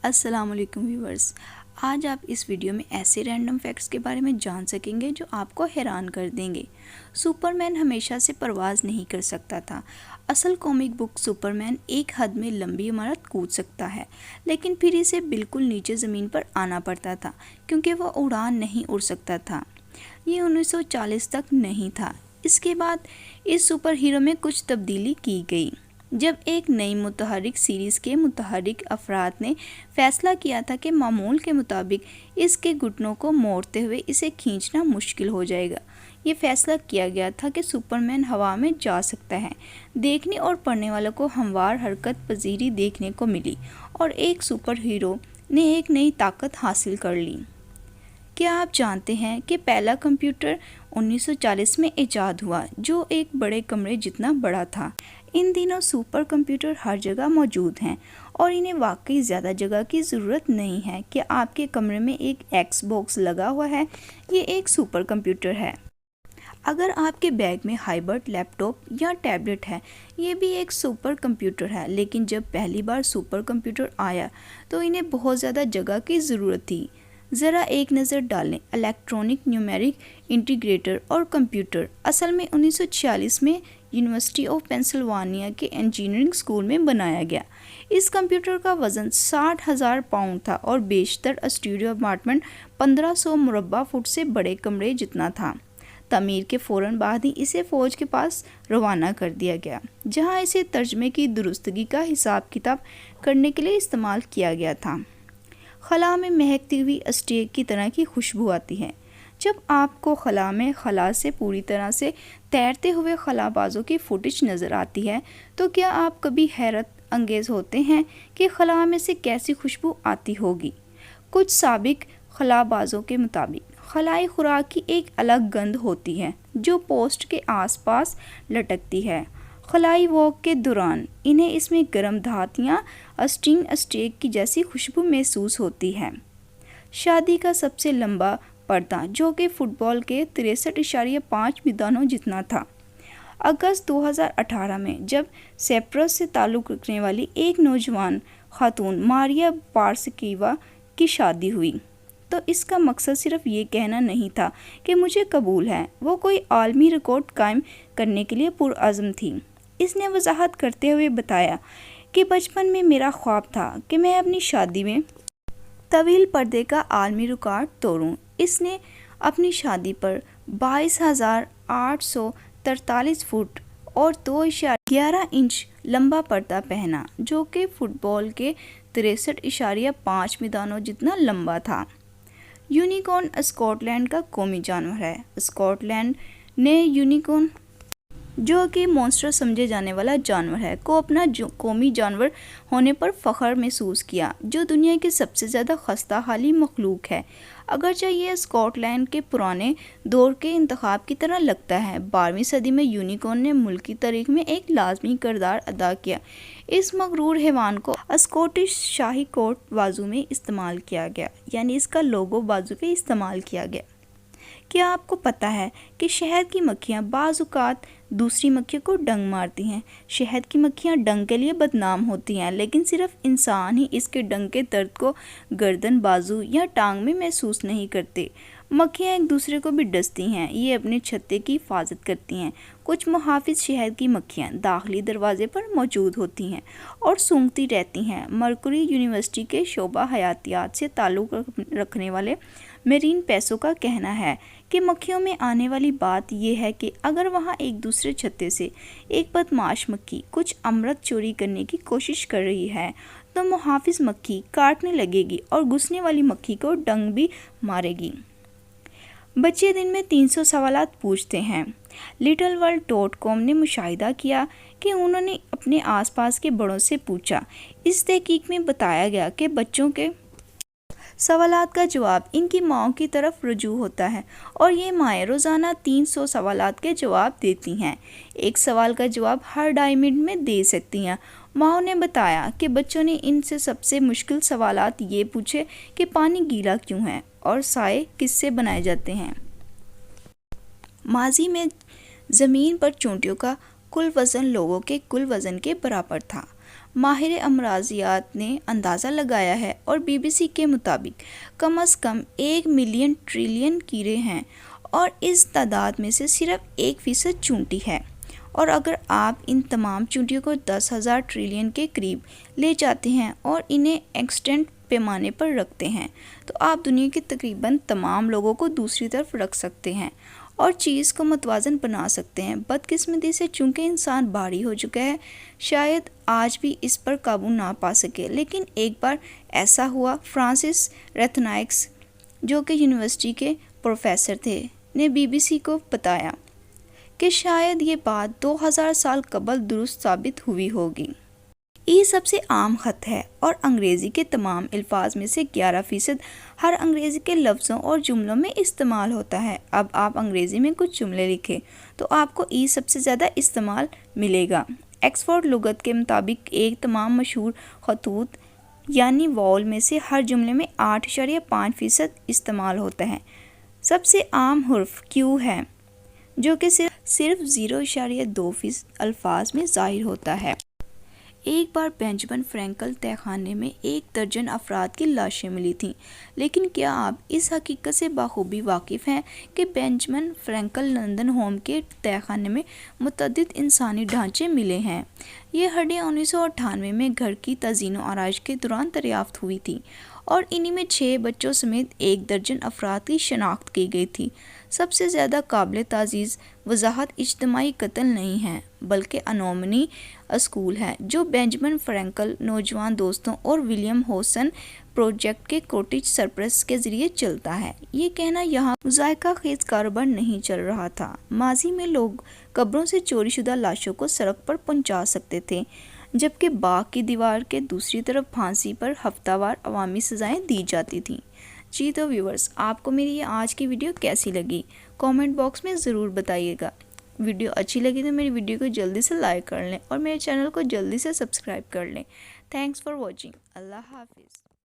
अस्सलाम वालेकुम व्यूवर्स। आज आप इस वीडियो में ऐसे रैंडम फैक्ट्स के बारे में जान सकेंगे जो आपको हैरान कर देंगे। सुपरमैन हमेशा से परवाज़ नहीं कर सकता था। असल कॉमिक बुक सुपरमैन एक हद में लंबी इमारत कूद सकता है, लेकिन फिर इसे बिल्कुल नीचे ज़मीन पर आना पड़ता था क्योंकि वह उड़ान नहीं उड़ सकता था। ये 1940 तक नहीं था। इसके बाद इस सुपर हीरो में कुछ तब्दीली की गई जब एक नई मुतहरिक सीरीज़ के मुतहरिक अफराद ने फैसला किया था कि मामूल के मुताबिक इसके घुटनों को मोड़ते हुए इसे खींचना मुश्किल हो जाएगा। ये फैसला किया गया था कि सुपरमैन हवा में जा सकता है। देखने और पढ़ने वालों को हमवार हरकत पजीरी देखने को मिली और एक सुपर हीरो ने एक नई ताकत हासिल कर ली। क्या आप जानते हैं कि पहला कंप्यूटर 1940 में ईजाद हुआ जो एक बड़े कमरे जितना बड़ा था। इन दिनों सुपर कंप्यूटर हर जगह मौजूद हैं और इन्हें वाकई ज़्यादा जगह की ज़रूरत नहीं है कि आपके कमरे में एक एक्स बॉक्स लगा हुआ है। ये एक सुपर कंप्यूटर है। अगर आपके बैग में हाइब्रिड लैपटॉप या टैबलेट है, ये भी एक सुपर कंप्यूटर है। लेकिन जब पहली बार सुपर कंप्यूटर आया तो इन्हें बहुत ज़्यादा जगह की ज़रूरत थी। ज़रा एक नज़र डालें, इलेक्ट्रॉनिक न्यूमेरिक इंटीग्रेटर और कंप्यूटर असल में 1946 में यूनिवर्सिटी ऑफ पेंसिल्वानिया के इंजीनियरिंग स्कूल में बनाया गया। इस कंप्यूटर का वज़न 60,000 पाउंड था और बेशतर स्टूडियो अपार्टमेंट 1500 मुरब्बा फुट से बड़े कमरे जितना था। तमीर के फ़ौरन बाद ही इसे फ़ौज के पास रवाना कर दिया गया, जहां इसे तर्जमे की दुरुस्तगी का हिसाब किताब करने के लिए इस्तेमाल किया गया था। खला में महकती हुई स्टेक की तरह की खुशबू आती है। जब आपको खला में खला से पूरी तरह से तैरते हुए खलाबाजों की फुटेज नज़र आती है तो क्या आप कभी हैरत अंगेज़ होते हैं कि खला में से कैसी खुशबू आती होगी। कुछ साबिक खलाबाजों के मुताबिक खलाई खुराक की एक अलग गंध होती है जो पोस्ट के आसपास लटकती है। खलाई वॉक के दौरान इन्हें इसमें गर्म धातियाँ स्टीम स्टेक की जैसी खुशबू महसूस होती है। शादी का सबसे लंबा पर्दा जो कि फुटबॉल के 63.5 मैदानों जितना था। अगस्त 2018 में जब सेप्रस से ताल्लुक़ रखने वाली एक नौजवान खातून मारिया पार्सकीवा की शादी हुई तो इसका मकसद सिर्फ ये कहना नहीं था कि मुझे कबूल है। वो कोई आलमी रिकॉर्ड कायम करने के लिए पुरअज़्म थी। इसने वजाहत करते हुए बताया कि बचपन में मेरा ख्वाब था कि मैं अपनी शादी में तवील पर्दे का आलमी रिकॉर्ड तोड़ूं। इसने अपनी शादी पर 22,843 फुट और 2.11 इंच लंबा पर्दा पहना जो कि फुटबॉल के 63.5 मैदानों जितना लंबा था। यूनिकॉर्न स्कॉटलैंड का कौमी जानवर है। स्कॉटलैंड ने यूनिकॉर्न जो कि मॉन्स्टर समझे जाने वाला जानवर है को अपना कौमी जानवर होने पर फ़ख्र महसूस किया, जो दुनिया की सबसे ज़्यादा खस्ता हाली मखलूक है। अगरचे ये स्कॉटलैंड के पुराने दौर के इंतखाब की तरह लगता है, 12वीं सदी में यूनिकॉर्न ने मुल्की तारीख में एक लाजमी किरदार अदा किया। इस मगरूर हैवान को स्कॉटिश शाही कोट बाजू में इस्तेमाल किया गया, यानी इसका लोगो बाजू पे इस्तेमाल किया गया। क्या आपको पता है कि शहद की मक्खियाँ बाज़ औक़ात दूसरी मक्खियों को डंक मारती हैं। शहद की मक्खियाँ डंक के लिए बदनाम होती हैं, लेकिन सिर्फ इंसान ही इसके डंक के दर्द को गर्दन, बाजू या टांग में महसूस नहीं करते। मक्खियाँ एक दूसरे को भी डसती हैं। ये अपने छत्ते की हिफाजत करती हैं। कुछ मुहाफिज शहद की मक्खियाँ दाखिली दरवाजे पर मौजूद होती हैं और सूंघती रहती हैं। मरकरी यूनिवर्सिटी के शोबा हयातियात से ताल्लुक़ रखने वाले मेरीन पैसों का कहना है कि मक्खियों में आने वाली बात यह है कि अगर वहाँ एक दूसरे छत्ते से एक बदमाश मक्खी कुछ अमृत चोरी करने की कोशिश कर रही है तो मुहाफिज मक्खी काटने लगेगी और घुसने वाली मक्खी को डंक भी मारेगी। बच्चे दिन में 300 सवालात पूछते हैं। littleworld.com ने मुशाहिदा किया कि उन्होंने अपने आसपास के बड़ों से पूछा। इस तहकीक में बताया गया कि बच्चों के सवालात का जवाब इनकी माओं की तरफ रुजू होता है और ये माएँ रोज़ाना 300 सवालात के जवाब देती हैं। एक सवाल का जवाब हर 2.5 मिनट में दे सकती हैं। माओं ने बताया कि बच्चों ने इनसे सबसे मुश्किल सवालात ये पूछे कि पानी गीला क्यों है और साए किससे बनाए जाते हैं। माजी में ज़मीन पर चोंटियों का कुल वज़न लोगों के कुल वज़न के बराबर था। ماہر امراضیات نے اندازہ لگایا ہے اور BBC کے مطابق کم از کم 1 ملین ٹریلین کیڑے ہیں اور اس تعداد میں سے صرف 1% چونٹی ہے، اور اگر آپ ان تمام چونٹیوں کو 10,000 ٹریلین کے قریب لے جاتے ہیں اور انہیں ایکسٹینٹ پیمانے پر رکھتے ہیں تو آپ دنیا کے تقریباً تمام لوگوں کو دوسری طرف رکھ سکتے ہیں اور چیز کو متوازن بنا سکتے ہیں۔ بدقسمتی سے چونکہ انسان بھاری ہو چکا ہے، شاید آج بھی اس پر قابو نہ پا سکے، لیکن ایک بار ایسا ہوا۔ فرانسس ریتھنائکس، جو کہ یونیورسٹی کے پروفیسر تھے، نے BBC کو بتایا کہ شاید یہ بات 2000 سال قبل درست ثابت ہوئی ہوگی۔ سب سے عام خط ہے اور انگریزی کے تمام الفاظ میں سے 11% ہر انگریزی کے لفظوں اور جملوں میں استعمال ہوتا ہے۔ اب آپ انگریزی میں کچھ جملے لکھیں تو آپ کو سب سے زیادہ استعمال ملے گا۔ ایکسفورڈ لغت کے مطابق ایک تمام مشہور خطوط یعنی واول میں سے ہر جملے میں 8.5% استعمال ہوتا ہے۔ سب سے عام حرف Q ہے، جو کہ صرف 0.2% الفاظ میں ظاہر ہوتا ہے۔ ایک بار بینجمن فرینکل تہہ خانے میں 1 درجن افراد کی لاشیں ملی تھیں، لیکن کیا آپ اس حقیقت سے بخوبی واقف ہیں کہ بینجمن فرینکل لندن ہوم کے تہہ خانے میں متعدد انسانی ڈھانچے ملے ہیں؟ یہ ہڈیاں 1998 میں گھر کی تزئین و آرائش کے دوران دریافت ہوئی تھیں اور انہی میں 6 بچوں سمیت 1 درجن افراد کی شناخت کی گئی تھی۔ سب سے زیادہ قابل تعزیز وضاحت اجتماعی قتل نہیں ہے بلکہ انومنی اسکول ہے، جو بینجمن فرینکل نوجوان دوستوں اور ولیم ہوسن پروجیکٹ کے کوٹیج سرپرست کے ذریعے چلتا ہے۔ یہ کہنا یہاں ذائقہ خیز کاروبار نہیں چل رہا تھا۔ ماضی میں لوگ قبروں سے چوری شدہ لاشوں کو سڑک پر پہنچا سکتے تھے، جبکہ باغ کی دیوار کے دوسری طرف پھانسی پر ہفتہ وار عوامی سزائیں دی جاتی تھیں۔ جی تو ویورز، آپ کو میری یہ آج کی ویڈیو کیسی لگی؟ کامنٹ باکس میں ضرور بتائیے گا۔ ویڈیو اچھی لگی تو میری ویڈیو کو جلدی سے لائک کر لیں اور میرے چینل کو جلدی سے سبسکرائب کر لیں۔ Thanks for watching. اللہ حافظ۔